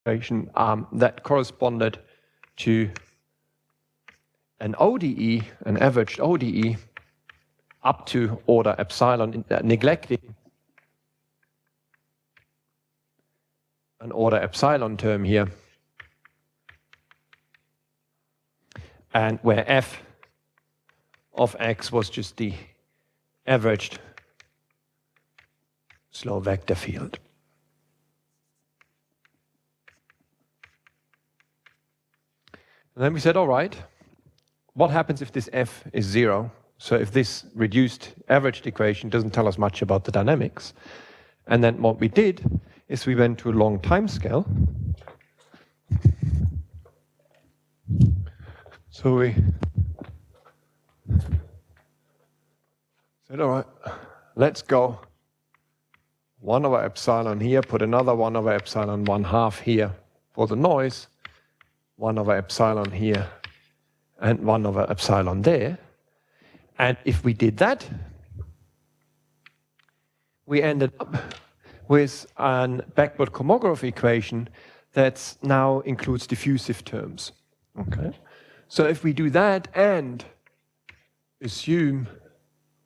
equation that corresponded to an ODE, an averaged ODE, up to order epsilon, neglecting an order epsilon term here, and where f of x was just the averaged slow vector field. And then we said, all right, what happens if this f is 0? So if this reduced averaged equation doesn't tell us much about the dynamics. And then what we did is we went to a long time scale. So we said, all right, let's go 1 over epsilon here, put another 1 over epsilon 1/2 here for the noise, 1 over epsilon here, and 1 over epsilon there. And if we did that, we ended up with a backward cosmography equation that now includes diffusive terms. Okay. So if we do that and assume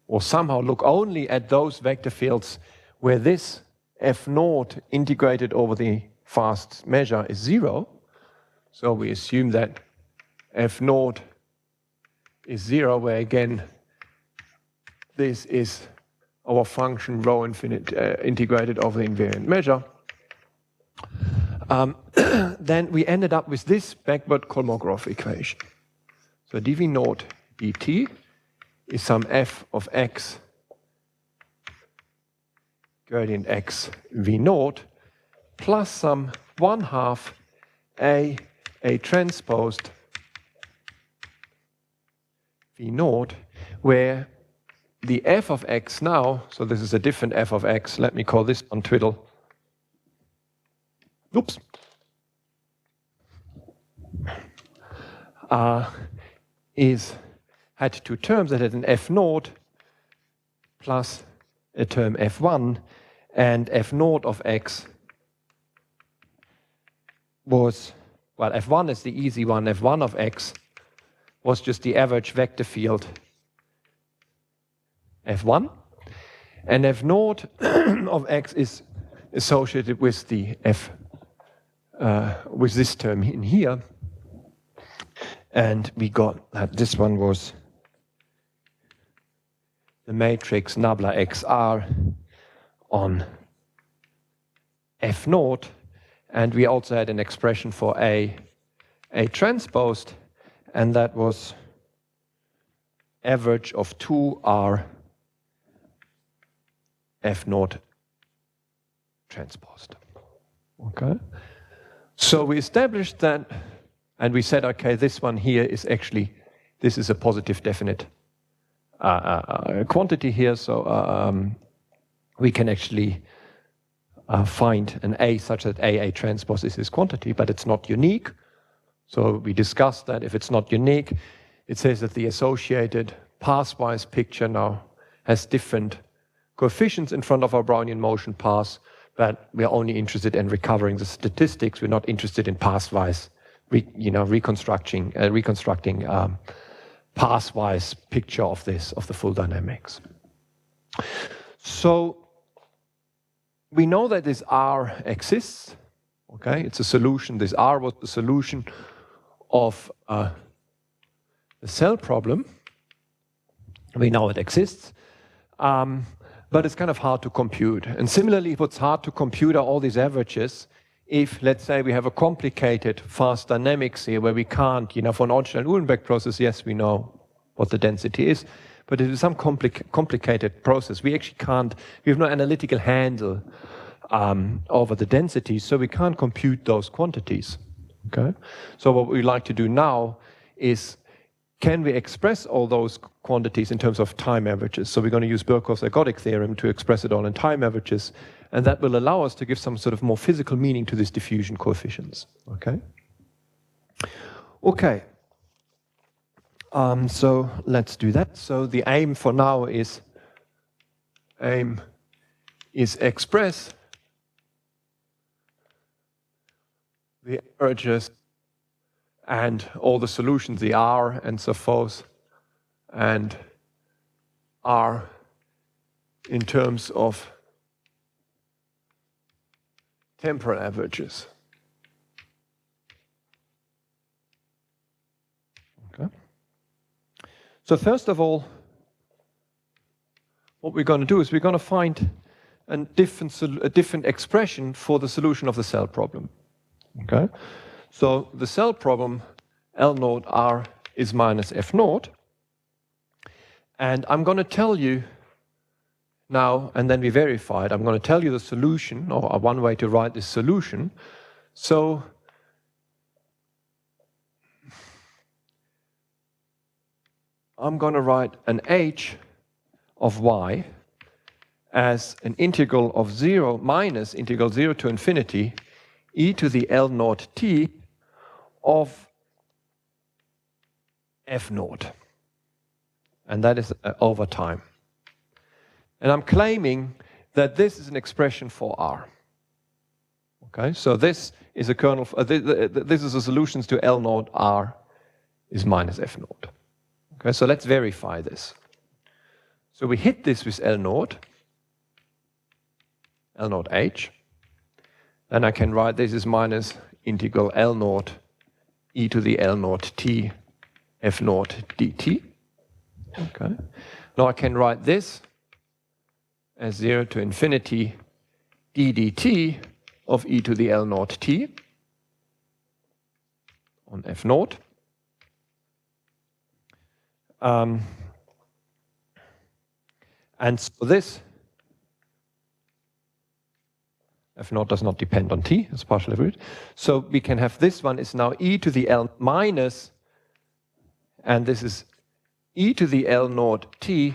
or somehow look only at those vector fields where this f0 integrated over the fast measure is 0, so we assume that f0 is 0, where again this is our function rho infinite integrated over the invariant measure, then we ended up with this backward Kolmogorov equation. So dv0 dt is some f of x gradient x v0 plus some 1/2 a transposed v0, where the f of x now, so this is a different f of x, let me call this one twiddle. Oops. Had two terms that had an f0 plus a term f1, and f0 of x was, well, f1 is the easy one, f1 of x was just the average vector field f1, and f0 of x is associated with the with this term in here, and we got that this one was the matrix nabla xr on f0, and we also had an expression for a transposed, and that was average of 2r f0 transposed. Okay, so we established that, and we said, okay, this one here is actually, this is a positive definite quantity here, so we can actually find an A such that A transpose is this quantity, but it's not unique. So we discussed that if it's not unique, it says that the associated pathwise picture now has different coefficients in front of our Brownian motion paths, but we're only interested in recovering the statistics. We're not interested in pathwise, reconstructing pathwise picture of this, of the full dynamics. So we know that this R exists. Okay, it's a solution. This R was the solution of the cell problem. We know it exists, but it's kind of hard to compute. And similarly, what's hard to compute are all these averages. If, let's say, we have a complicated fast dynamics here where we can't, for an Ornstein-Uhlenbeck process, yes, we know what the density is, but it is some complicated process. We actually can't, we have no analytical handle over the densities, so we can't compute those quantities. Okay? So what we like to do now is, can we express all those quantities in terms of time averages? So we're going to use Birkhoff's ergodic theorem to express it all in time averages, and that will allow us to give some sort of more physical meaning to these diffusion coefficients. Okay? Okay. So let's do that. So the aim for now is express the averages and all the solutions, the R and so forth, and R in terms of temporal averages. Okay. So first of all, what we're going to do is we're going to find a different expression for the solution of the cell problem. Okay. So the cell problem, L naught R is minus F naught. And I'm going to tell you now, and then we verify it, I'm going to tell you the solution, or one way to write this solution. So I'm going to write an h of y as an integral of 0 minus integral 0 to infinity e to the L naught t of F naught. And that is over time. And I'm claiming that this is an expression for R. Okay, so this is a kernel, this is a solution to L naught R is minus F naught. Okay, so let's verify this. So we hit this with L naught H. Then I can write this is minus integral L naught e to the L naught t F naught dt. Okay. Now I can write this as 0 to infinity d dt of e to the L naught t on F naught. And so this F naught does not depend on t, it's partially derivative. So we can have this one is now e to the L minus, and this is e to the L naught t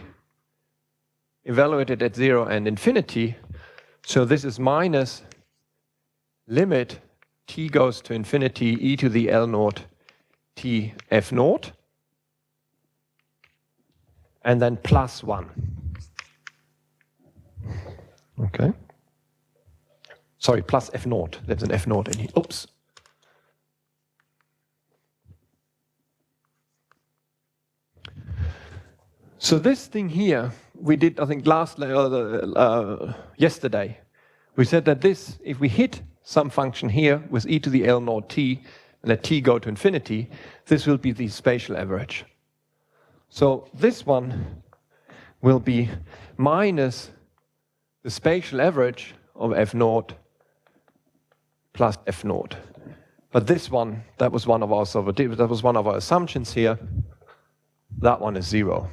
evaluated at 0 and infinity. So this is minus limit t goes to infinity e to the L naught t F naught, and then plus 1. Okay. Sorry, plus F naught. There's an F naught in here. Oops. So this thing here, we did, I think, yesterday. We said that this, if we hit some function here with e to the L naught t, and let t go to infinity, this will be the spatial average. So this one will be minus the spatial average of F naught plus F naught. But this one, that was one of our assumptions here. That one is 0.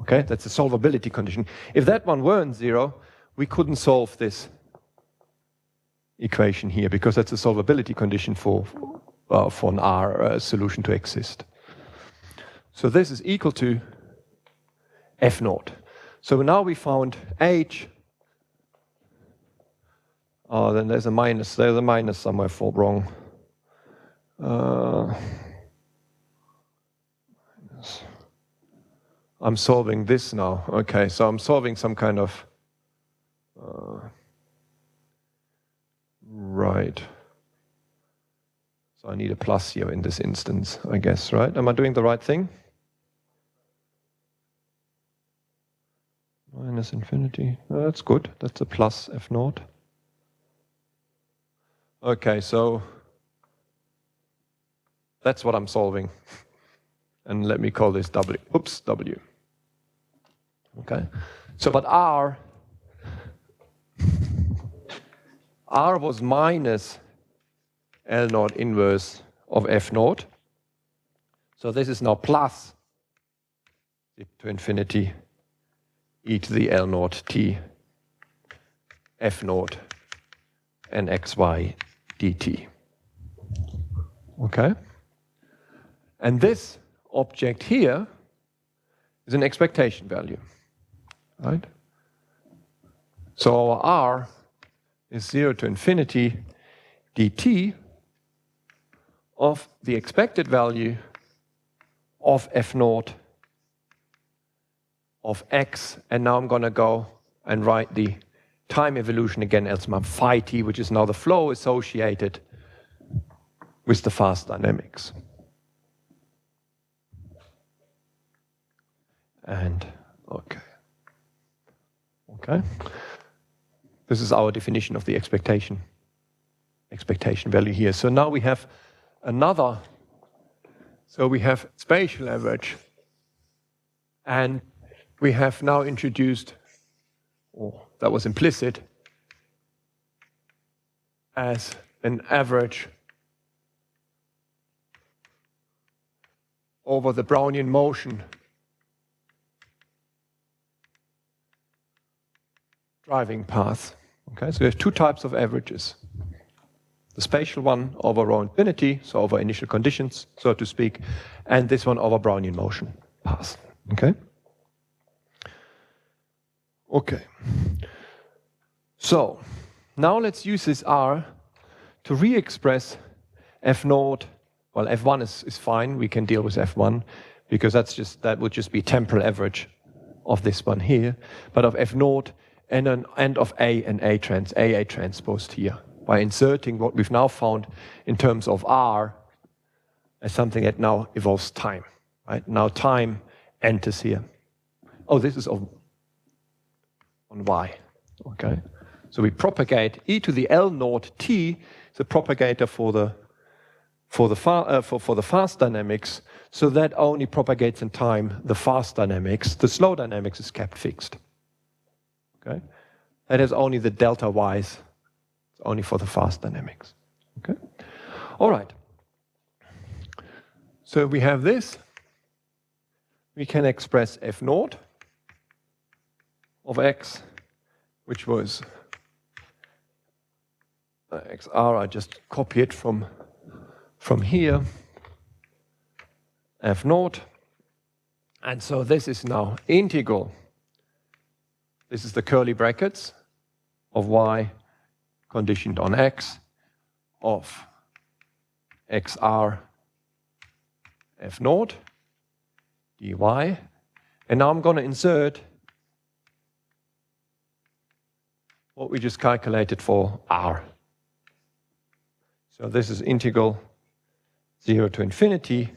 Okay, that's a solvability condition. If that one weren't 0, we couldn't solve this equation here because that's a solvability condition for an R solution to exist. So this is equal to F naught. So now we found H. Oh, then there's a minus. There's a minus somewhere for wrong. I'm solving this now. Okay, so I'm solving some kind of right. So I need a plus here in this instance, I guess, right? Am I doing the right thing? Minus infinity. Oh, that's good. That's a plus F naught. Okay, so that's what I'm solving. And let me call this W. Oops, W. Okay. So, but R was minus L naught inverse of F naught. So this is now plus to infinity e to the L naught t F naught and xy dt. Okay? And this object here is an expectation value, right? So our R is 0 to infinity dt of the expected value of F naught of x, and now I'm going to go and write the time evolution again, else my phi t, which is now the flow associated with the fast dynamics. And okay. This is our definition of the expectation value here. So now we have another, so we have spatial average, and we have now introduced, or that was implicit, as an average over the Brownian motion driving path. Okay, so we have two types of averages. The spatial one over rho infinity, so over initial conditions, so to speak, and this one over Brownian motion path. Okay? Okay. So, now let's use this R to re-express F naught. Well, F1 is fine, we can deal with F1, because that would just be temporal average of this one here, but of F naught and an end of A and AA transposed here, by inserting what we've now found in terms of R as something that now evolves time. Right? Now time enters here. Oh, this is on Y. Okay. So we propagate e to the L naught t, the propagator for the fast dynamics, so that only propagates in time the fast dynamics. The slow dynamics is kept fixed. Okay? That has only the delta y's. It's only for the fast dynamics. Okay? All right. So we have this. We can express F naught of x, which was xr. I just copy it from here. F naught. And so this is now integral. This is the curly brackets of y conditioned on x of xr F naught dy. And now I'm going to insert what we just calculated for r. So this is integral 0 to infinity,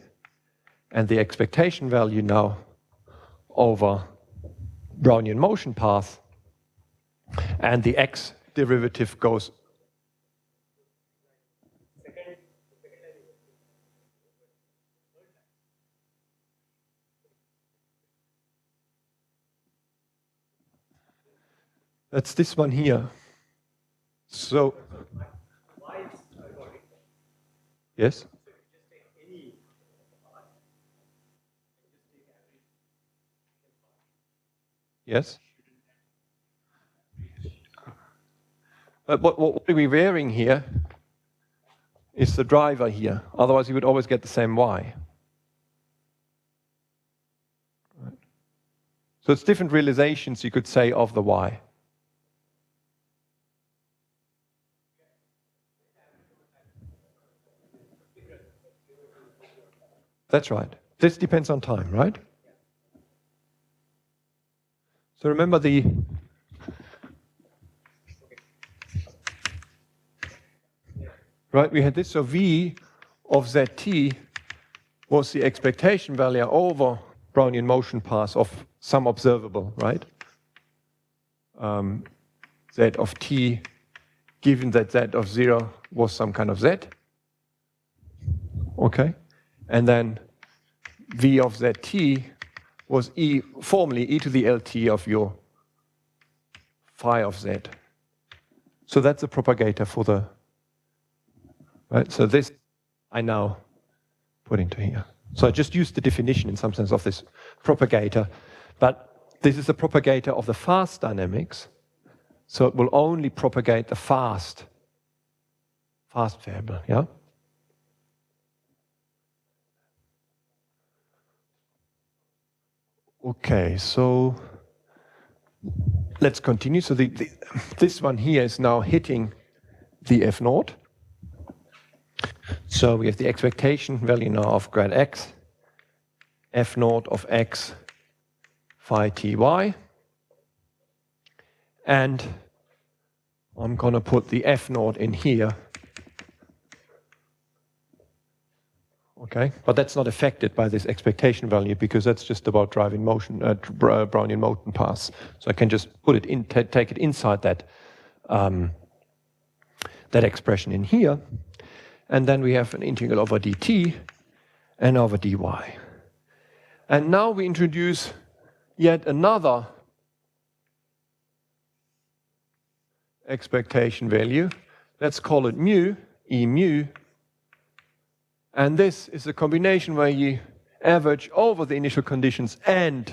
and the expectation value now over Brownian motion path, and the x derivative goes that's this one here. So yes. Yes. But what we're wearing here is the driver here. Otherwise, you would always get the same y. Right. So it's different realizations, you could say, of the y. That's right. This depends on time, right? So remember right, we had this, so V of ZT was the expectation value over Brownian motion path of some observable, right? Z of T, given that Z of 0 was some kind of Z. Okay? And then V of ZT was formally e to the LT of your phi of Z. So that's a propagator for the, right? So this I now put into here. So I just used the definition in some sense of this propagator, but this is a propagator of the fast dynamics, so it will only propagate the fast variable, yeah? Okay, so let's continue. So this one here is now hitting the F naught. So we have the expectation value now of grad x, F naught of x phi ty. And I'm going to put the F naught in here Okay, but that's not affected by this expectation value because that's just about driving motion, Brownian motion paths. So I can just put it in, take it inside that that expression in here, and then we have an integral over dt and over dy. And now we introduce yet another expectation value. Let's call it mu, E mu. And this is a combination where you average over the initial conditions and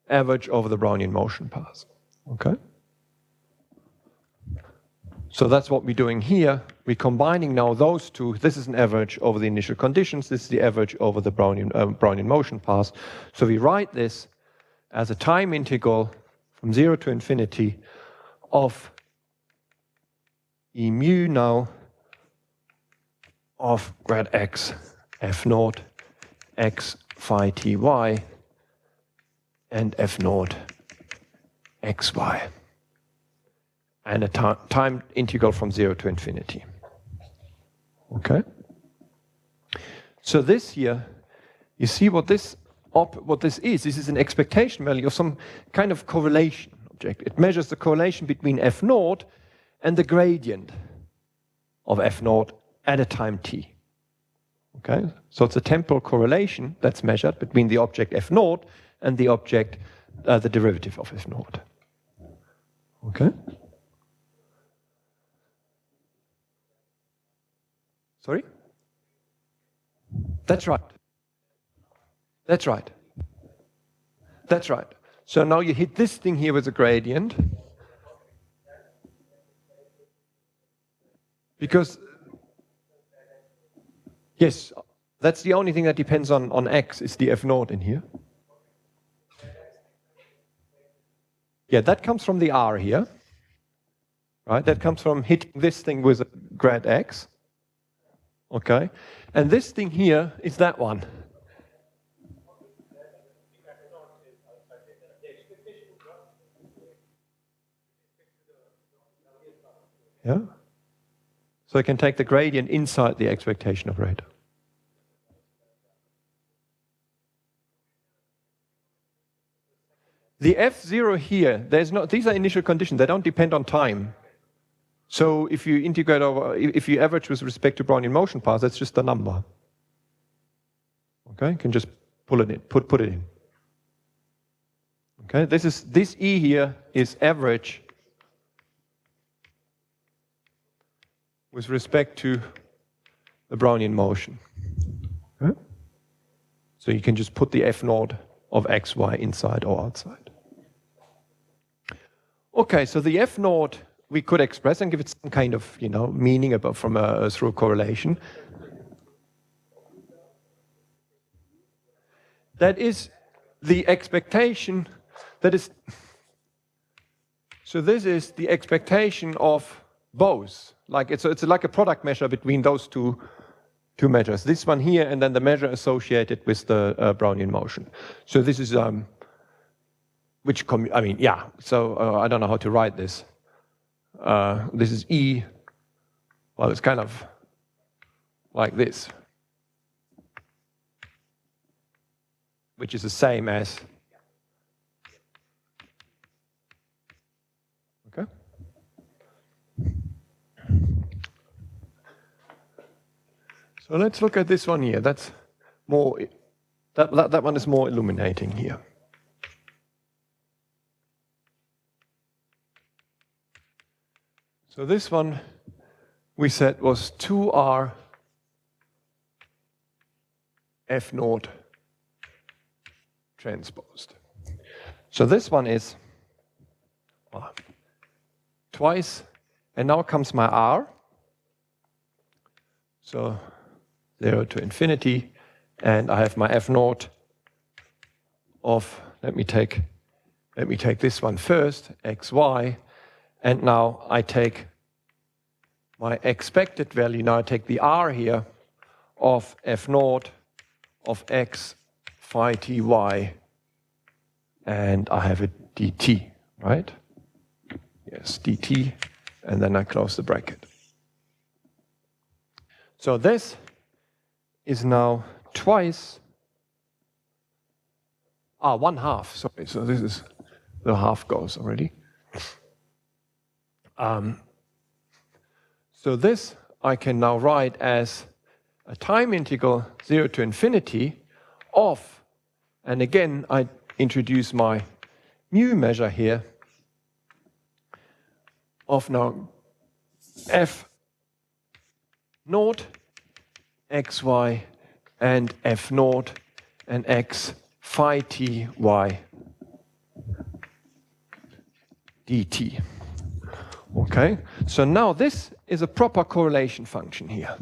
average over the Brownian motion path. Okay? So that's what we're doing here. We're combining now those two. This is an average over the initial conditions. This is the average over the Brownian motion path. So we write this as a time integral from 0 to infinity of E mu now of grad x f naught x phi ty and f naught xy, and a time integral from 0 to infinity. Okay? So this here, you see what this is. This is an expectation value of some kind of correlation object. It measures the correlation between f naught and the gradient of f naught at a time t. Okay? So it's a temporal correlation that's measured between the object f naught and the object, the derivative of f naught. Okay? Sorry? That's right. That's right. That's right. So now you hit this thing here with a gradient. Because, yes, that's the only thing that depends on x, is the f naught in here. Yeah, that comes from the r here. Right? That comes from hitting this thing with a grad x. Okay? And this thing here is that one. Yeah? So I can take the gradient inside the expectation of rate. The f0 here, these are initial conditions, they don't depend on time. So if you integrate over, if you average with respect to Brownian motion paths, that's just a number. Okay, you can just pull it in, put it in. Okay, this E here is average with respect to the Brownian motion. Okay? So you can just put the f naught of xy inside or outside. Okay, so the f naught we could express and give it some kind of, meaning about through correlation. That is the expectation. That is. So this is the expectation of both. Like it's like a product measure between those two measures. This one here, and then the measure associated with the Brownian motion. So this is So I don't know how to write this. This is E. Well, it's kind of like this, which is the same as. Okay. So let's look at this one here. That's more. That one is more illuminating here. So this one we said was 2r f naught transposed. So this one is twice, and now comes my r. So 0 to infinity, and I have my f naught of, let me take this one first, xy, and now I take my expected value. Now I take the r here of f naught of x phi ty, and I have a dt, right? Yes, dt, and then I close the bracket. So this is now twice, 1/2, sorry, so this is, the half goes already. So this I can now write as a time integral 0 to infinity of, and again I introduce my mu measure here, of now f naught xy and f naught and x phi t y dt. Okay, so now this is a proper correlation function here.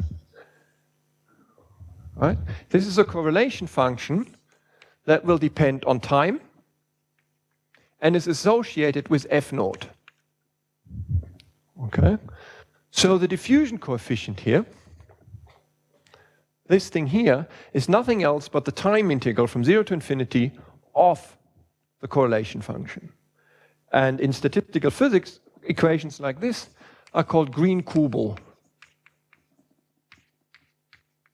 Right? This is a correlation function that will depend on time and is associated with f naught. Okay, so the diffusion coefficient here, this thing here, is nothing else but the time integral from 0 to infinity of the correlation function. And in statistical physics, equations like this are called Green-Kuebel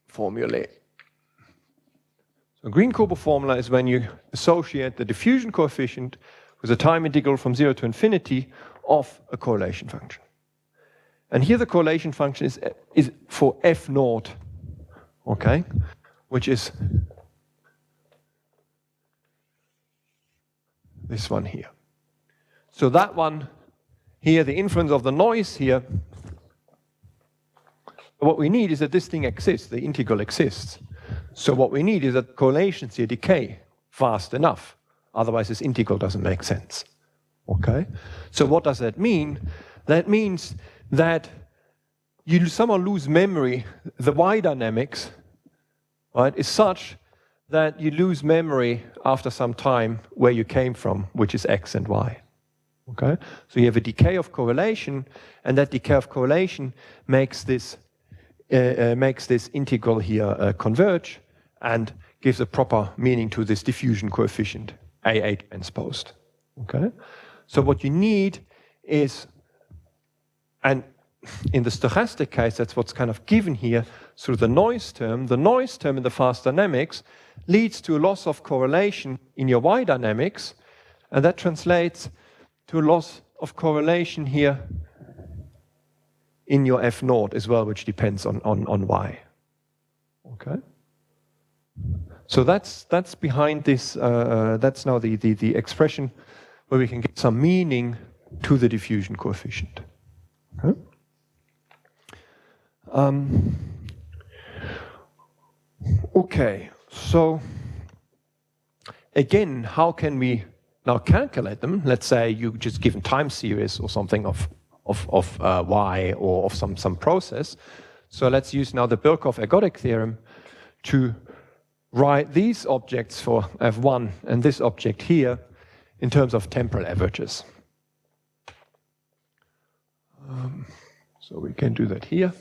formulae. So Green-Kuebel formula is when you associate the diffusion coefficient with a time integral from 0 to infinity of a correlation function. And here the correlation function is for f naught, okay, which is this one here. So that one here, the influence of the noise here, what we need is that this thing exists, the integral exists. So what we need is that correlations here decay fast enough. Otherwise this integral doesn't make sense. Okay? So what does that mean? That means that you somehow lose memory. The Y dynamics, right, is such that you lose memory after some time where you came from, which is X and Y. Okay? So you have a decay of correlation, and that decay of correlation makes this integral here converge and gives a proper meaning to this diffusion coefficient, A8 transposed. Okay? So what you need is, and in the stochastic case, that's what's kind of given here through the noise term. The noise term in the fast dynamics leads to a loss of correlation in your Y dynamics, and that translates to a loss of correlation here in your f naught as well, which depends on Y. Okay? So that's behind this, that's now the expression where we can get some meaning to the diffusion coefficient. Okay? Okay, so again, how can we now calculate them? Let's say you just given time series or something of Y or of some process. So let's use now the Birkhoff-Ergodic theorem to write these objects for F1 and this object here in terms of temporal averages. So we can do that here.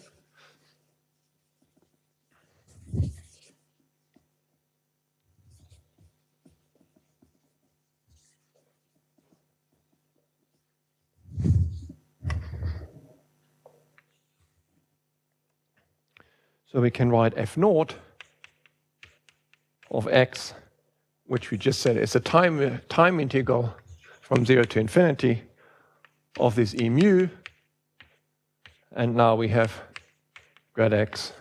So we can write f naught of x, which we just said is a time integral from 0 to infinity of this e mu. And now we have grad x,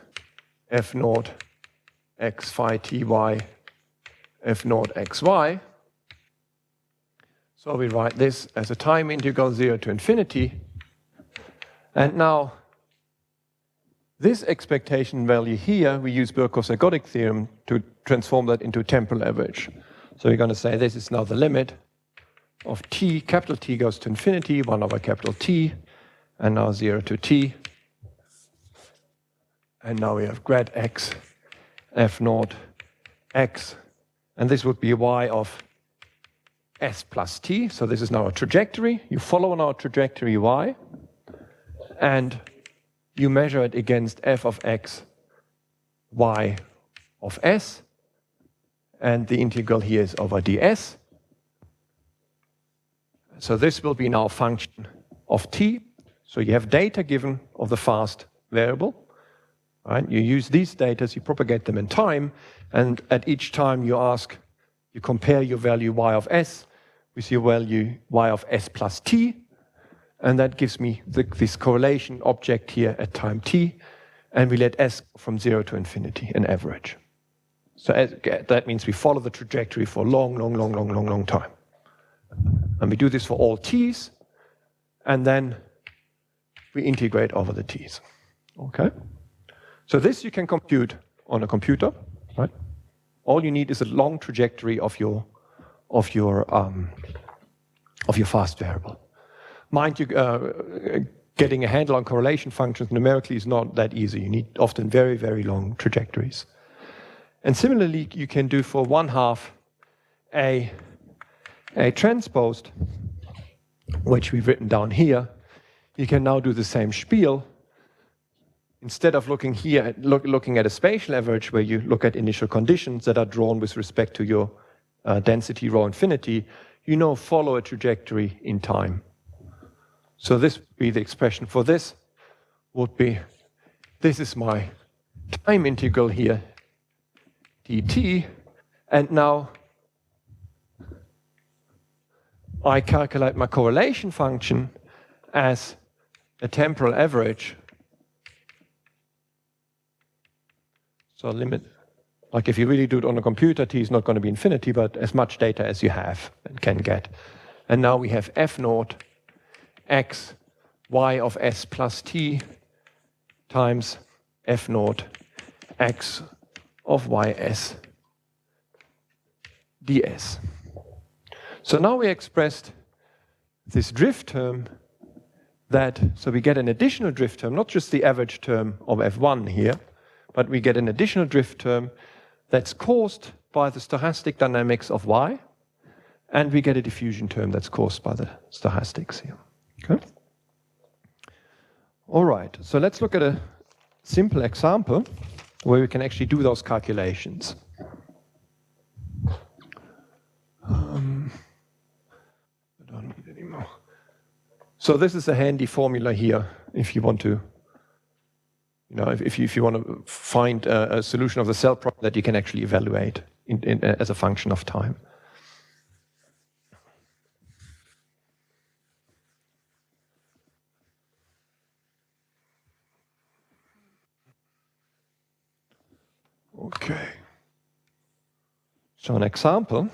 f naught x phi ty, f naught xy. So we write this as a time integral 0 to infinity. And now this expectation value here, we use Birkhoff's ergodic theorem to transform that into temporal average. So we're going to say this is now the limit of t, capital T goes to infinity, 1 over capital T, and now 0 to t. And now we have grad x, f naught x, and this would be y of s plus t. So this is now a trajectory. You follow on our trajectory y, and you measure it against f of x, y of s, and the integral here is over ds. So this will be now a function of t. So you have data given of the fast variable, Right? You use these data, you propagate them in time, and at each time you compare your value y of s with your value y of s plus t, and that gives me this correlation object here at time t, and we let s from 0 to infinity, an average. So that means we follow the trajectory for a long time. And we do this for all t's, and then we integrate over the t's. Okay? So this you can compute on a computer, right? All you need is a long trajectory of your fast variable. Mind you, getting a handle on correlation functions numerically is not that easy. You need often very, very long trajectories. And similarly, you can do for 1/2 a transposed, which we've written down here. You can now do the same spiel. Instead of looking here at looking at a spatial average where you look at initial conditions that are drawn with respect to your density rho infinity, you now follow a trajectory in time. So this would be the expression for this would be, this is my time integral here, dt, and now I calculate my correlation function as a temporal average. So limit, like if you really do it on a computer, t is not going to be infinity, but as much data as you have and can get. And now we have f naught x y of s plus t times f naught x of ys ds. So now we expressed this drift term so we get an additional drift term, not just the average term of f1 here, but we get an additional drift term that's caused by the stochastic dynamics of y, and we get a diffusion term that's caused by the stochastics here. Okay? All right, so let's look at a simple example where we can actually do those calculations. I don't need any more. So this is a handy formula here if you want to, if you want to find a solution of the cell problem that you can actually evaluate as a function of time. Okay. So an example.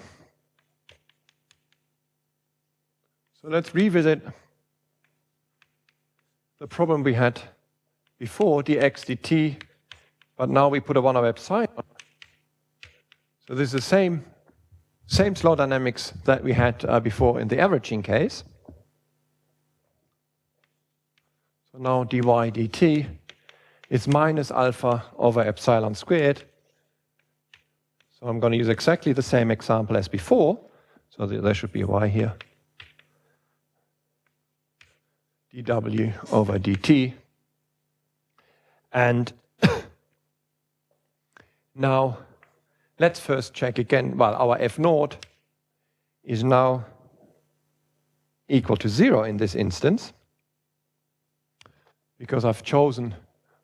So let's revisit the problem we had before, dx dt, but now we put a 1 over epsilon. So this is the same slow dynamics that we had before in the averaging case. So now dy dt is minus alpha over epsilon squared. So I'm going to use exactly the same example as before. So there should be a y here. dw over dt. And now let's first check again. Well, our f naught is now equal to 0 in this instance, because I've chosen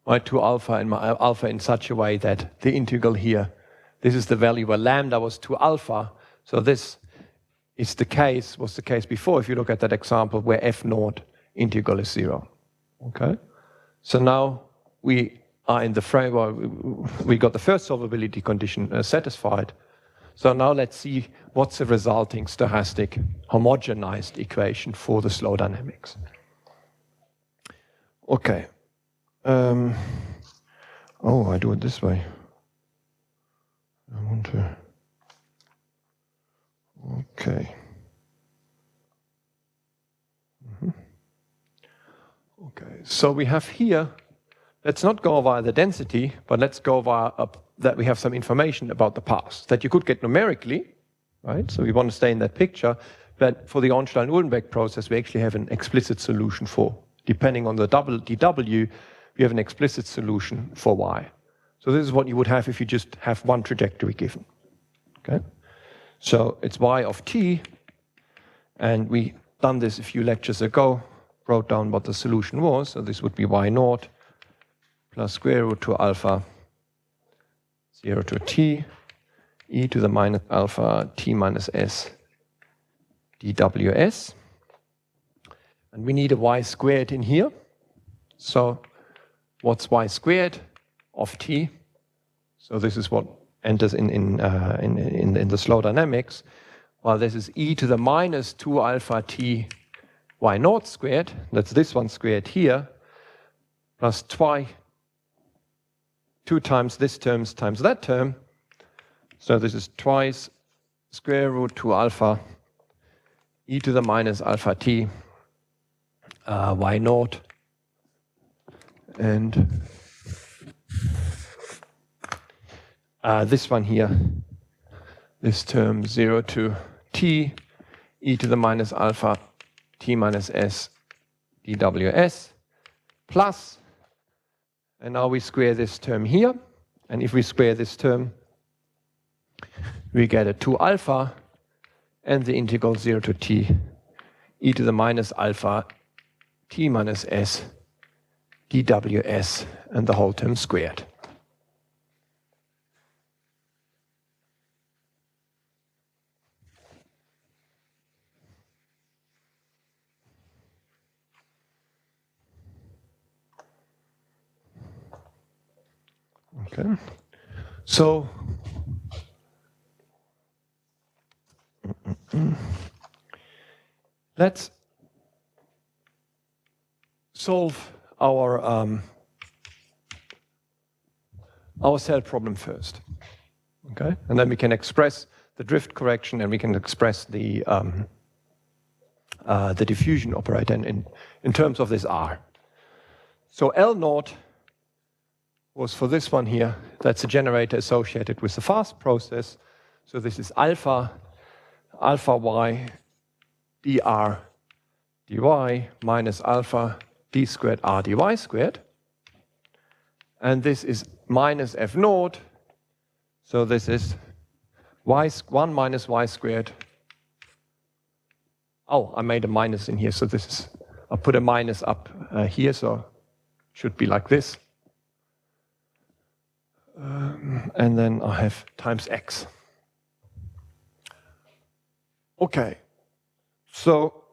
my 2 alpha and my alpha in such a way that the integral here, this is the value where lambda was 2 alpha. So this is was the case before, if you look at that example where f naught integral is 0. Okay? So now we are in the framework, we got the first solvability condition satisfied. So now let's see what's the resulting stochastic homogenized equation for the slow dynamics. Okay. I do it this way. I want to. Okay. Okay, so we have here, let's not go via the density, but let's go via that we have some information about the past that you could get numerically, right? So we want to stay in that picture, but for the Ornstein-Uhlenbeck process, we actually have an explicit solution for, depending on the dw, we have an explicit solution for y. So this is what you would have if you just have one trajectory given. Okay? So it's y of t, and we done this a few lectures ago, wrote down what the solution was. So this would be y naught plus square root 2 alpha 0 to t e to the minus alpha t minus s dws. And we need a y squared in here. So what's y squared of t? So this is what enters in the slow dynamics. Well, this is e to the minus 2 alpha t y naught squared. That's this one squared here, plus 2 times this term times that term. So this is twice square root 2 alpha e to the minus alpha t y naught, and this one here, this term 0 to t e to the minus alpha t minus s dws, plus, and now we square this term here, and if we square this term, we get a 2 alpha and the integral 0 to t e to the minus alpha t minus s dws, and the whole term squared. Okay, so let's solve our cell problem first. Okay, and then we can express the drift correction, and we can express the diffusion operator in terms of this R. So L naught was for this one here. That's a generator associated with the fast process. So this is alpha y dr dy minus alpha d squared r dy squared. And this is minus f naught. So this is 1 minus y squared. Oh, I made a minus in here. So this is, I'll put a minus up here. So it should be like this. And then I have times x. Okay, so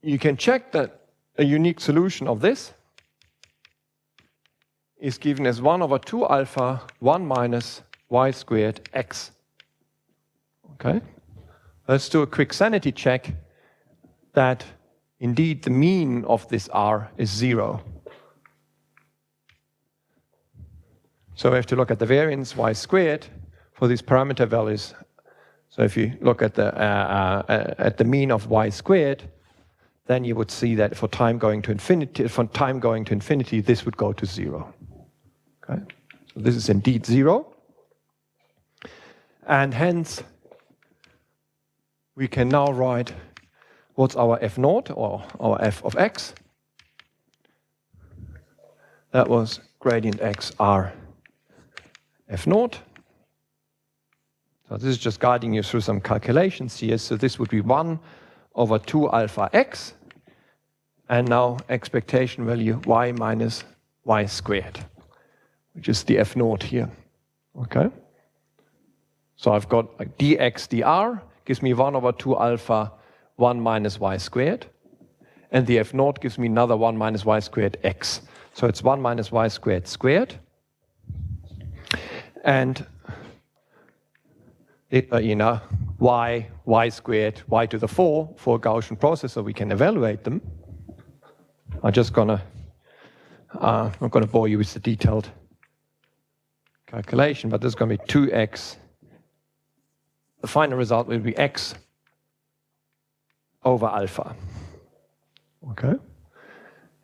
you can check that a unique solution of this is given as 1 over 2 alpha 1 minus y squared x. Okay, let's do a quick sanity check that indeed the mean of this R is 0. So we have to look at the variance y squared for these parameter values. So if you look at the mean of y squared, then you would see that for time going to infinity, this would go to 0. Okay, so this is indeed 0, and hence we can now write what's our f naught, or our f of x. That was gradient x r f naught. So this is just guiding you through some calculations here. So this would be 1 over 2 alpha x, and now expectation value y minus y squared, which is the f naught here. Okay. So I've got like dx dr gives me 1 over 2 alpha 1 minus y squared, and the f naught gives me another 1 minus y squared x. So it's 1 minus y squared squared. And y squared, y to the 4 for a Gaussian process, so we can evaluate them. I'm just not gonna bore you with the detailed calculation, but there's gonna be 2x. The final result will be x over alpha. Okay?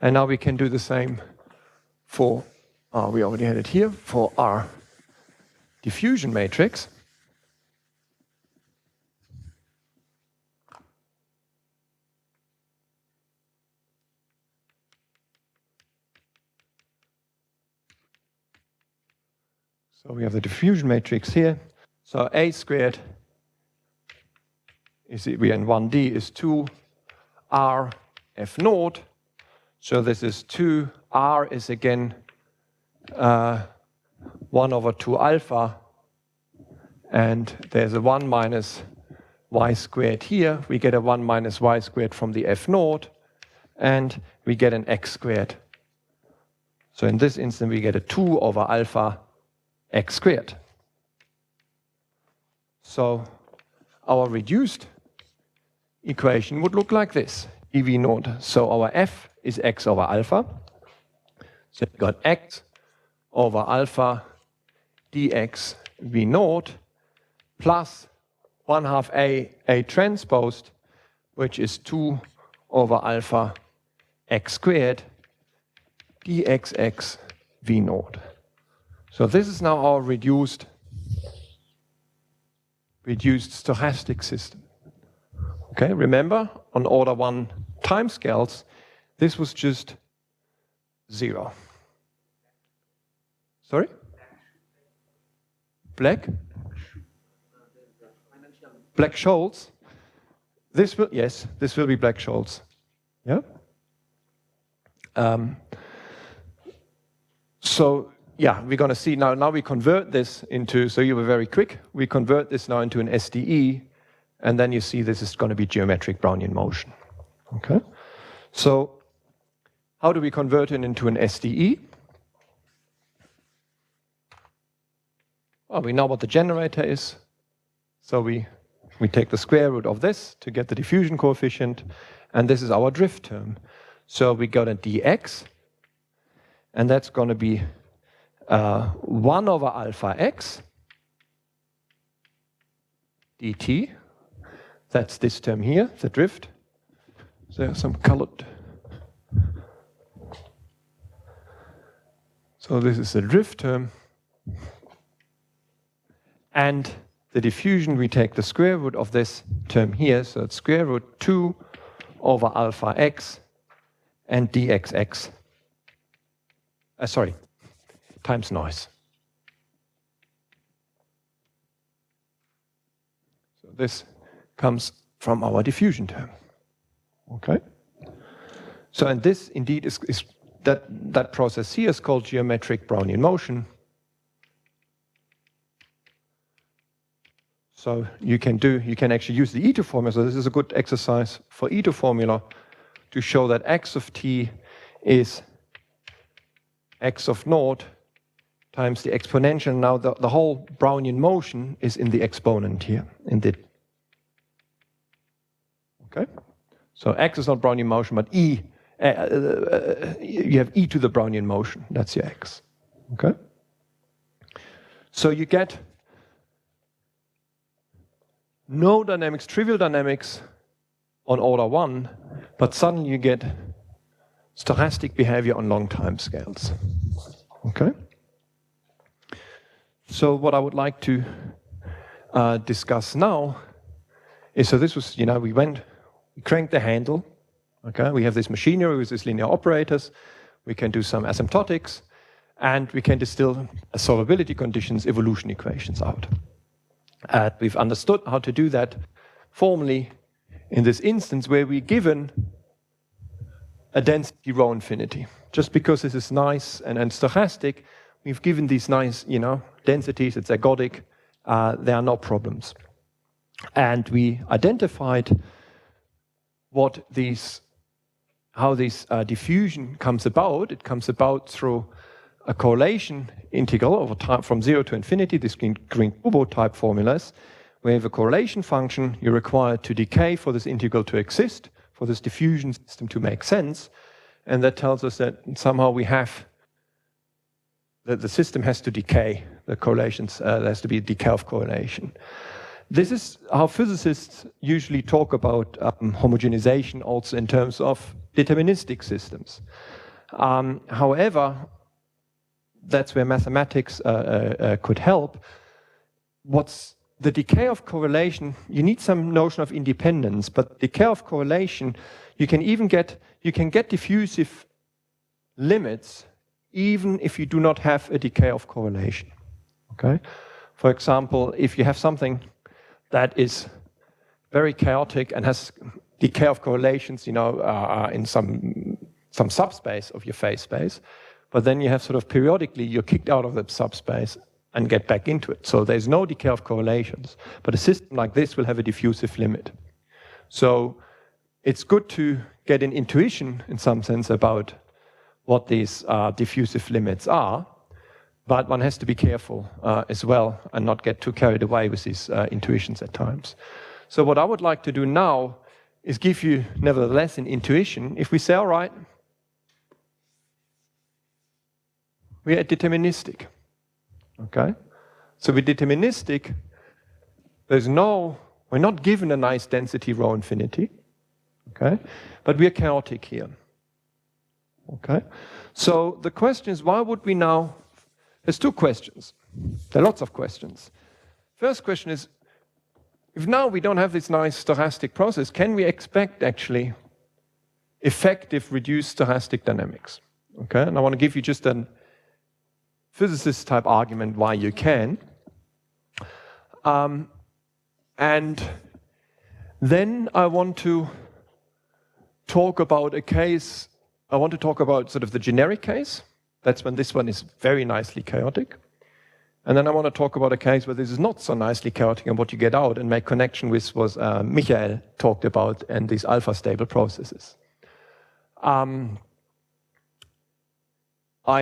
And now we can do the same for, we already had it here, for our diffusion matrix. So we have the diffusion matrix here. So A squared is, we in 1D, is 2R F naught. So this is 2R is again 1 over 2 alpha, and there's a 1 minus y squared here. We get a 1 minus y squared from the f naught, and we get an x squared. So in this instance, we get a 2 over alpha x squared. So our reduced equation would look like this, dv naught. So our f is x over alpha. So we got x over alpha dx v naught plus 1/2 a transposed, which is 2 over alpha x squared dxx v naught. So this is now our reduced stochastic system. Okay, remember, on order 1 timescales, this was just 0. Sorry? Black? Black-Scholes? This will, yes, this will be Black-Scholes. Yeah? So, yeah, we're going to see now we convert this into, so you were very quick, we convert this now into an SDE, and then you see this is going to be geometric Brownian motion. Okay? So, how do we convert it into an SDE? Well, we know what the generator is, so we take the square root of this to get the diffusion coefficient, and this is our drift term. So we got a dx, and that's going to be 1 over alpha x dt. That's this term here, the drift. There's some colored. So this is the drift term. And the diffusion, we take the square root of this term here, so it's square root 2 over alpha x and dxx. Times noise. So this comes from our diffusion term. Okay? So, and this indeed is that process here is called geometric Brownian motion. So you can actually use the E2 formula. So this is a good exercise for E2 formula to show that x of t is x of naught times the exponential. Now the whole Brownian motion is in the exponent here. Okay? So x is not Brownian motion, but you have e to the Brownian motion. That's your x. Okay? So you get no dynamics, trivial dynamics on order 1, but suddenly you get stochastic behavior on long time scales. Okay? So what I would like to discuss now is, so this was, we cranked the handle. Okay? We have this machinery with these linear operators. We can do some asymptotics, and we can distill solvability conditions, evolution equations out. We've understood how to do that formally in this instance where we're given a density rho infinity. Just because this is nice and stochastic, we've given these nice, densities, it's ergodic, there are no problems. And we identified how this diffusion comes about. It comes about through a correlation integral over time from 0 to infinity, these Green-Kubo type formulas, where you have a correlation function, you're required to decay for this integral to exist, for this diffusion system to make sense, and that tells us that somehow we have, that the system has to decay, the correlations, there has to be a decay of correlation. This is how physicists usually talk about homogenization also in terms of deterministic systems. However, that's where mathematics could help. What's the decay of correlation? You need some notion of independence, but decay of correlation, you can get diffusive limits even if you do not have a decay of correlation. Okay? For example, if you have something that is very chaotic and has decay of correlations, in some subspace of your phase space, but then you have sort of periodically, you're kicked out of that subspace and get back into it. So there's no decay of correlations. But a system like this will have a diffusive limit. So it's good to get an intuition, in some sense, about what these diffusive limits are, but one has to be careful as well and not get too carried away with these intuitions at times. So what I would like to do now is give you, nevertheless, an intuition. If we say, all right, we are deterministic, okay? So we're deterministic, we're not given a nice density rho infinity, okay? But we are chaotic here, okay? So the question is, why would we now, there's two questions. There are lots of questions. First question is, if now we don't have this nice stochastic process, can we expect actually effective reduced stochastic dynamics? Okay, and I want to give you just a physicist type argument why you can. And then I want to talk about a case, I want to talk about sort of the generic case. That's when this one is very nicely chaotic. And then I want to talk about a case where this is not so nicely chaotic and what you get out and make connection with what Michael talked about and these alpha stable processes. I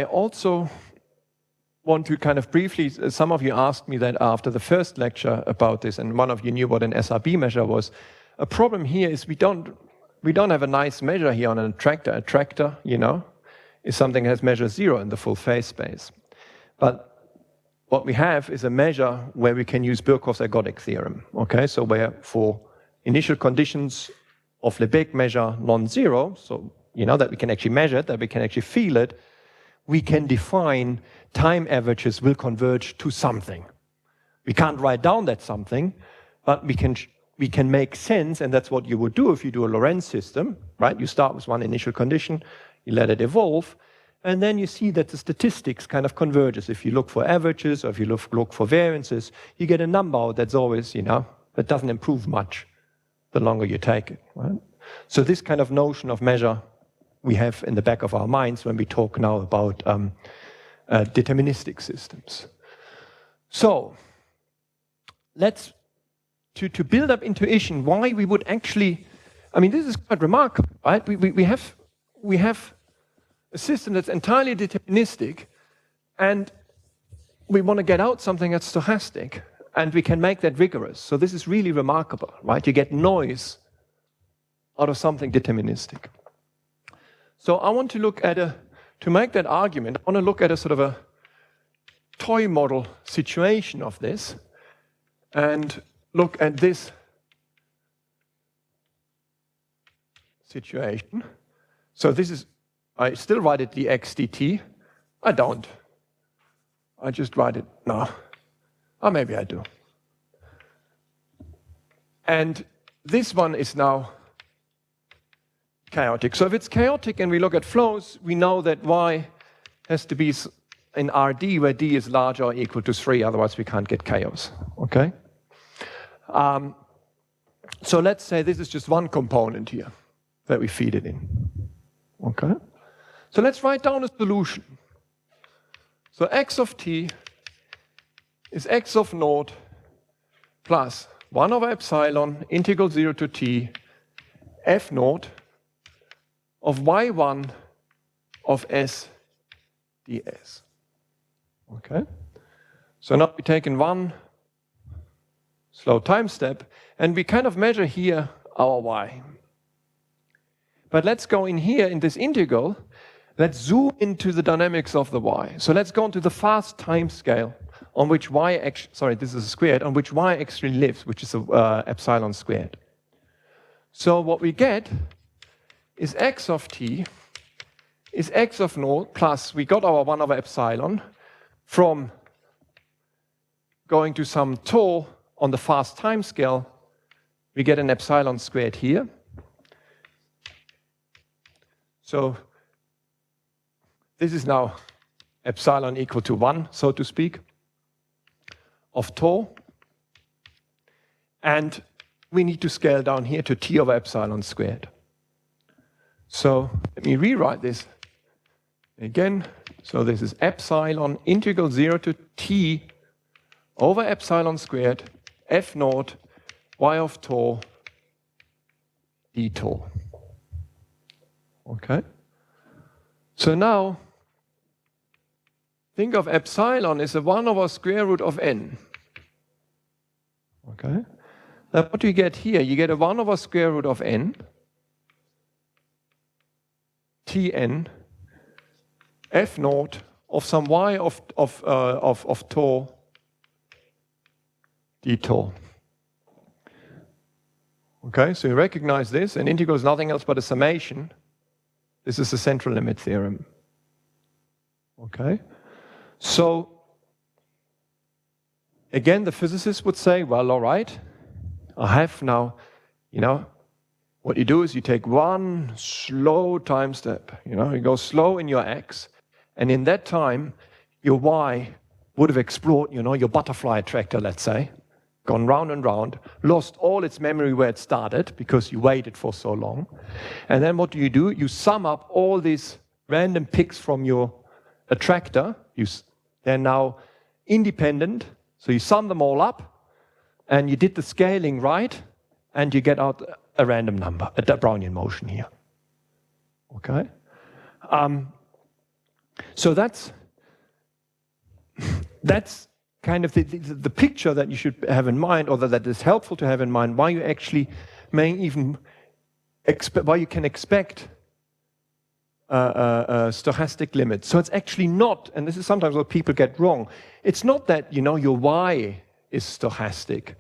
also want to kind of briefly, some of you asked me that after the first lecture about this, and one of you knew what an SRB measure was. A problem here is we don't have a nice measure here on an attractor. Attractor, you know, is something that has measure 0 in the full phase space. But what we have is a measure where we can use Birkhoff's ergodic theorem. Okay, so where for initial conditions of Lebesgue measure non-zero, so you know that we can actually measure it, that we can actually feel it, we can define time averages will converge to something. We can't write down that something, but we can make sense, and that's what you would do if you do a Lorentz system, right? You start with one initial condition, you let it evolve, and then you see that the statistics kind of converges. If you look for averages or if you look for variances, you get a number that's always, you know, that doesn't improve much the longer you take it, right? So this kind of notion of measure we have in the back of our minds when we talk now about deterministic systems. So let's, to build up intuition, why we would actually, I mean, this is quite remarkable, right? We have a system that's entirely deterministic, and we want to get out something that's stochastic, and we can make that rigorous. So this is really remarkable, right? You get noise out of something deterministic. So I want to look at to make that argument, I want to look at a sort of a toy model situation of this, and look at this situation. So this is, I still write it dx dt. I don't. I just write it, no. Or maybe I do. And this one is now chaotic. So if it's chaotic and we look at flows, we know that y has to be in Rd, where d is larger or equal to 3, otherwise we can't get chaos, okay? So let's say this is just one component here that we feed it in, okay? So let's write down a solution. So x of t is x of naught plus 1 over epsilon integral 0 to t f naught of y1 of s ds. Okay? So now we've taken one slow time step, and we kind of measure here our y. But let's go in here in this integral. Let's zoom into the dynamics of the y. So let's go into the fast time scale on which y actually, sorry, this is a squared, on which y actually lives, which is epsilon squared. So what we get is x of t is x of naught plus, we got our 1 over epsilon from going to some tau on the fast time scale. We get an epsilon squared here. So this is now epsilon equal to 1, so to speak, of tau. And we need to scale down here to t over epsilon squared. So let me rewrite this Again, so this is epsilon integral 0 to t over epsilon squared f naught y of tau d tau. Okay? So now, think of epsilon as a 1 over square root of n. Okay? Now what do you get here? You get a 1 over square root of n, tn, f naught of some y of tau d tau. Okay, so you recognize this, and integral is nothing else but a summation. This is the central limit theorem. Okay, so again, the physicist would say, well, all right, I have now, what you do is you take one slow time step. You go slow in your x, and in that time, your y would have explored, your butterfly attractor, let's say, gone round and round, lost all its memory where it started because you waited for so long. And then what do? You sum up all these random picks from your attractor. They're now independent, so you sum them all up, and you did the scaling right, and you get out a random number, a Brownian motion here. Okay? So that's kind of the picture that you should have in mind, or that is helpful to have in mind, why you actually why you can expect stochastic limits. So it's actually not, and this is sometimes what people get wrong, it's not that your y is stochastic.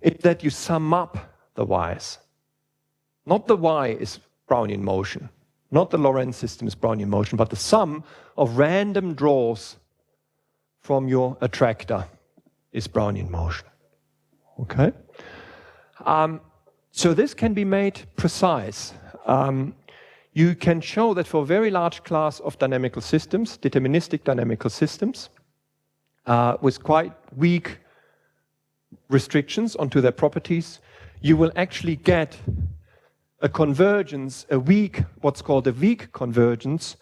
It's that you sum up the y's. Not the y is Brownian motion, not the Lorentz system is Brownian motion, but the sum of random draws from your attractor is Brownian motion. Okay? So this can be made precise. You can show that for a very large class of dynamical systems, deterministic dynamical systems, with quite weak restrictions onto their properties, you will actually get a convergence, what's called a weak convergence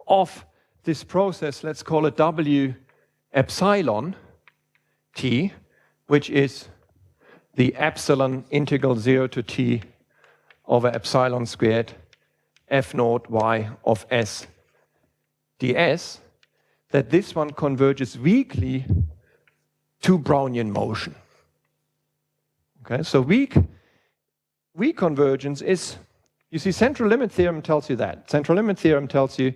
of this process, let's call it W epsilon t, which is the epsilon integral 0 to t over epsilon squared f naught y of s ds, that this one converges weakly to Brownian motion. Okay, so weak convergence is, you see, central limit theorem tells you that. Central limit theorem tells you,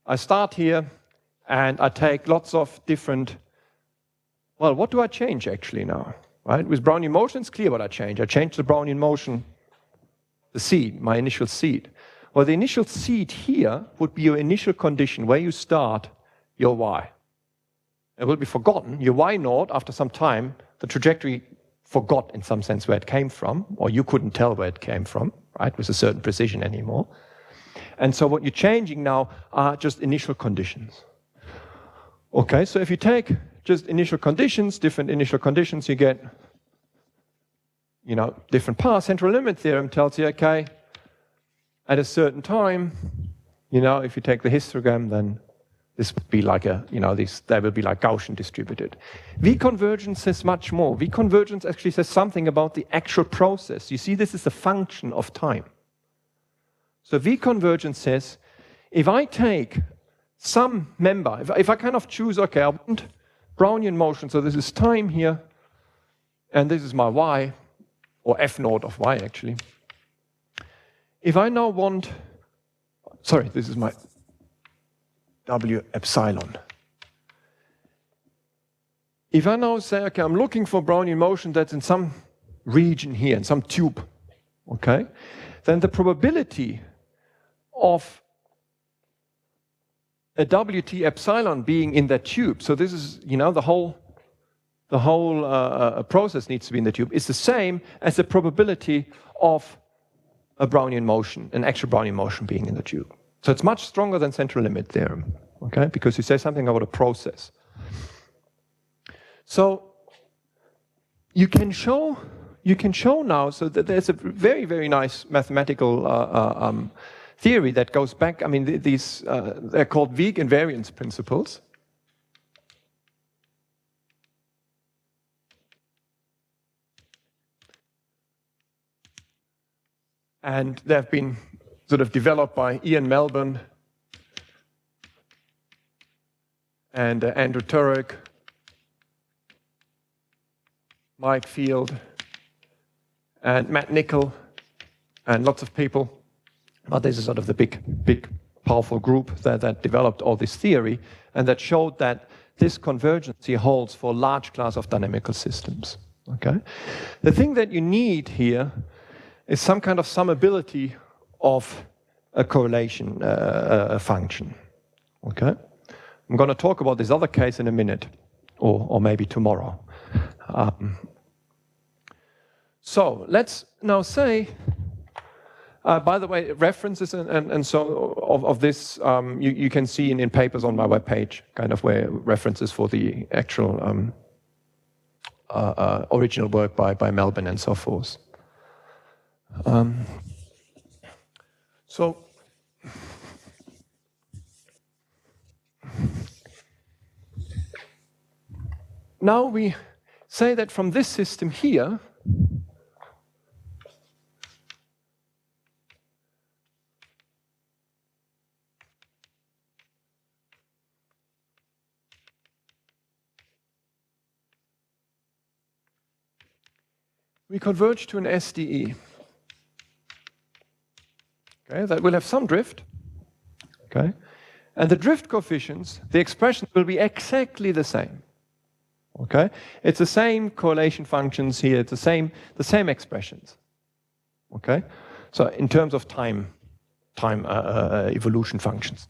I start here and I take lots of different, well, what do I change actually now? Right? With Brownian motion, it's clear what I change. I change the Brownian motion, the seed, my initial seed. Well, the initial seed here would be your initial condition where you start your y. It will be forgotten. Your y naught, after some time, the trajectory forgot in some sense where it came from, or you couldn't tell where it came from, right, with a certain precision anymore. And so what you're changing now are just initial conditions. Okay, so if you take just initial conditions, different initial conditions, you get, different paths. Central limit theorem tells you, okay, at a certain time, if you take the histogram, then this would be like they will be like Gaussian distributed. V-convergence says much more. V-convergence actually says something about the actual process. You see, this is a function of time. So V-convergence says, if I take some member, if I kind of choose, okay, I want Brownian motion, so this is time here, and this is my y, or f naught of y actually. If I now want, sorry, this is my W epsilon. If I now say, okay, I'm looking for Brownian motion that's in some region here, in some tube, okay, then the probability of a WT epsilon being in that tube, so this is, the whole process needs to be in the tube, is the same as the probability of a Brownian motion, an actual Brownian motion being in the tube. So it's much stronger than central limit theorem, okay? Because you say something about a process. So you can show now, so that there's a very, very nice mathematical theory that goes back, I mean, these, they're called weak invariance principles. And they've been sort of developed by Ian Melbourne and Andrew Turek, Mike Field, and Matt Nicol, and lots of people. But this is sort of the big, powerful group that developed all this theory and that showed that this convergency holds for a large class of dynamical systems. Okay? The thing that you need here is some kind of summability of a correlation function. Okay? I'm going to talk about this other case in a minute, or maybe tomorrow. So let's now say, by the way, references and so of this you can see in papers on my webpage, kind of where references for the actual original work by Melbourne and so forth. So now we say that from this system here, we converge to an SDE. Okay, that will have some drift. Okay, and the drift coefficients, the expressions will be exactly the same. Okay, it's the same correlation functions here. It's the same expressions. Okay, so in terms of time evolution functions,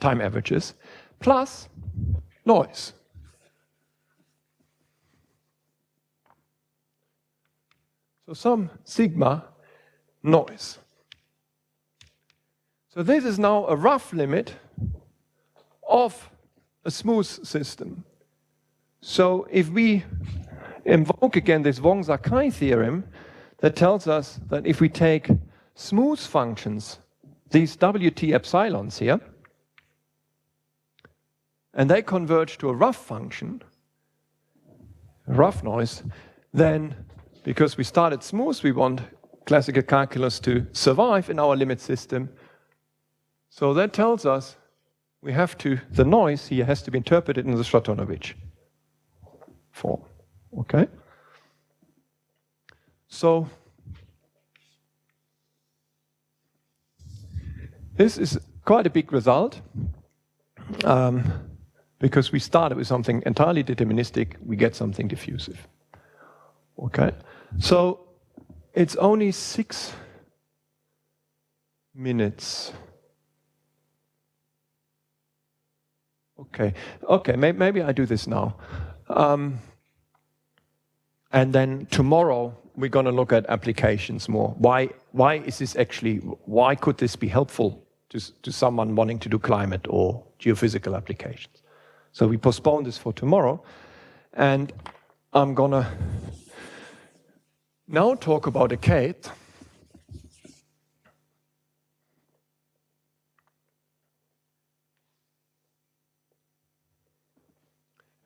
time averages, plus noise. So some sigma noise. So this is now a rough limit of a smooth system. So if we invoke again this Wong-Sakai theorem that tells us that if we take smooth functions, these WT epsilons here, and they converge to a rough function, a rough noise, then because we started smooth, we want classical calculus to survive in our limit system. So that tells us we have to, the noise here has to be interpreted in the Stratonovich form. Okay? So this is quite a big result because we started with something entirely deterministic, we get something diffusive. Okay? So it's only 6 minutes. Okay, maybe I do this now. And then tomorrow we're going to look at applications more. Why is this actually, why could this be helpful to someone wanting to do climate or geophysical applications? So we postpone this for tomorrow. And I'm going to now talk about a case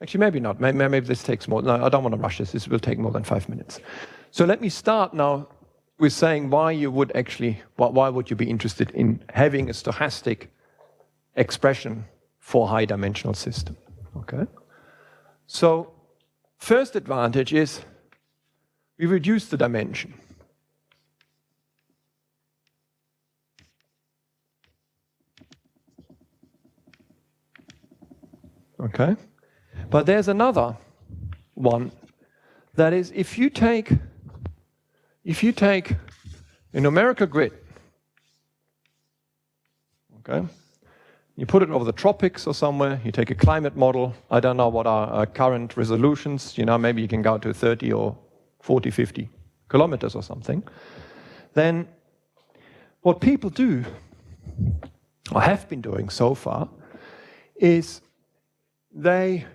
actually, maybe not. Maybe this takes more. No, I don't want to rush this. This will take more than 5 minutes. So let me start now with saying why you would actually, why would you be interested in having a stochastic expression for a high-dimensional system? Okay. So first advantage is we reduce the dimension. Okay. But there's another one, that is if you take a numerical grid, okay, you put it over the tropics or somewhere, you take a climate model, I don't know what are current resolutions, maybe you can go to 30 or 40, 50 kilometers or something, then what people do, or have been doing so far, is they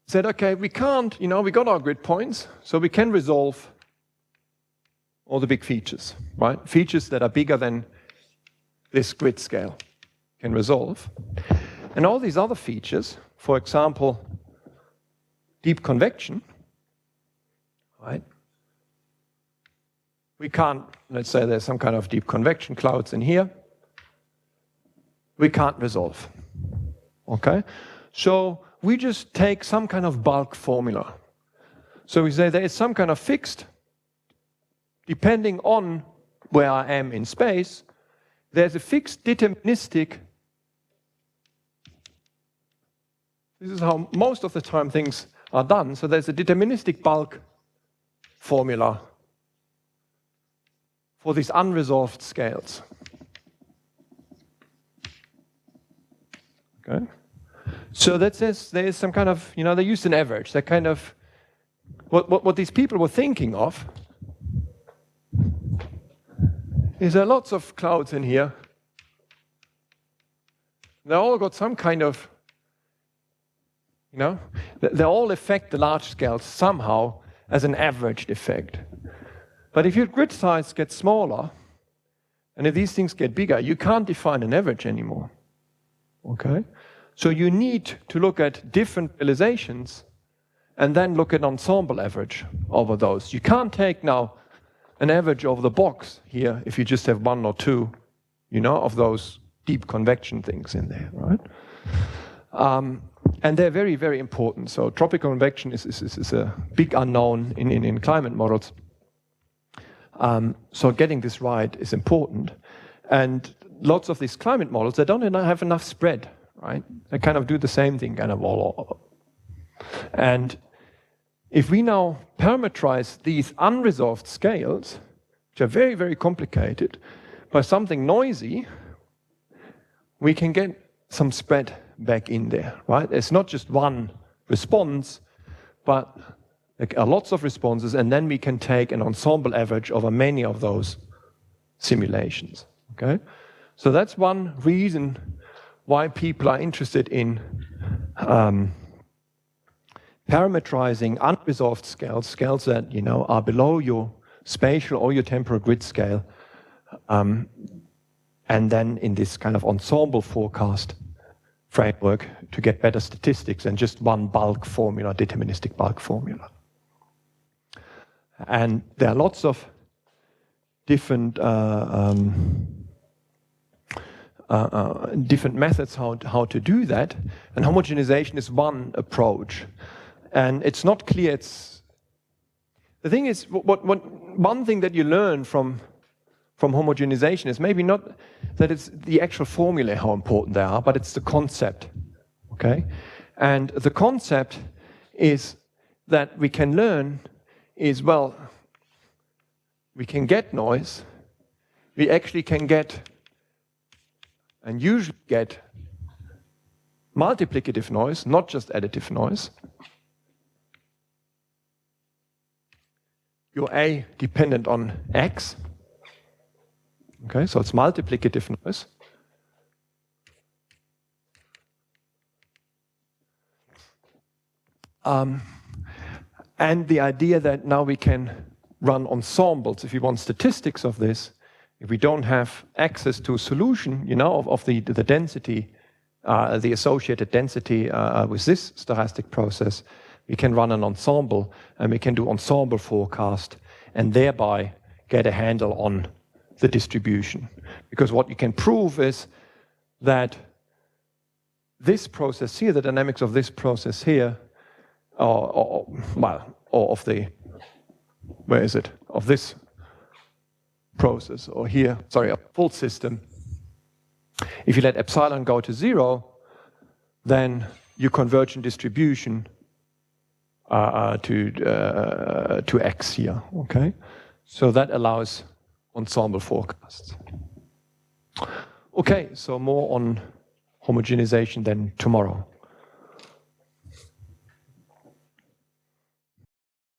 said, okay, we can't, we got our grid points, so we can resolve all the big features, right? Features that are bigger than this grid scale can resolve. And all these other features, for example, deep convection, right? We can't, let's say there's some kind of deep convection clouds in here. We can't resolve, okay? So we just take some kind of bulk formula. So we say there is some kind of fixed, depending on where I am in space, there's a fixed deterministic. This is how most of the time things are done. So there's a deterministic bulk formula for these unresolved scales. Okay. So that says there is some kind of, they used an average. That kind of, what these people were thinking of is there are lots of clouds in here. They all got some kind of, they all affect the large scales somehow as an averaged effect. But if your grid size gets smaller, and if these things get bigger, you can't define an average anymore. Okay? So you need to look at different realizations and then look at ensemble average over those. You can't take now an average over the box here if you just have one or two, of those deep convection things in there, right? And they're very, very important. So tropical convection is a big unknown in climate models. So getting this right is important. And lots of these climate models, they don't have enough spread, right? They kind of do the same thing kind of all over. And if we now parameterize these unresolved scales, which are very, very complicated, by something noisy, we can get some spread back in there, right? It's not just one response, but there are lots of responses, and then we can take an ensemble average over many of those simulations, okay? So that's one reason why people are interested in parameterizing unresolved scales, scales that, are below your spatial or your temporal grid scale, and then in this kind of ensemble forecast framework to get better statistics than just one bulk formula, deterministic bulk formula. And there are lots of different different methods how to do that, and homogenization is one approach. And it's not clear. The thing is, one thing that you learn from homogenization is maybe not that it's the actual formulae how important they are, but it's the concept. Okay, and the concept is that we can learn is, well, we can get noise. We actually can get, and usually get, multiplicative noise, not just additive noise. Your A dependent on X. Okay, so it's multiplicative noise. And the idea that now we can run ensembles, if we want statistics of this, if we don't have access to a solution, of the density, the associated density with this stochastic process, we can run an ensemble, and we can do ensemble forecast, and thereby get a handle on the distribution. Because what you can prove is that this process here, the dynamics of this process here, or of the, where is it, of this process, or here, sorry, a full system, if you let epsilon go to 0, then your convergent distribution to X here, okay? So that allows ensemble forecasts. Okay, so more on homogenization then tomorrow.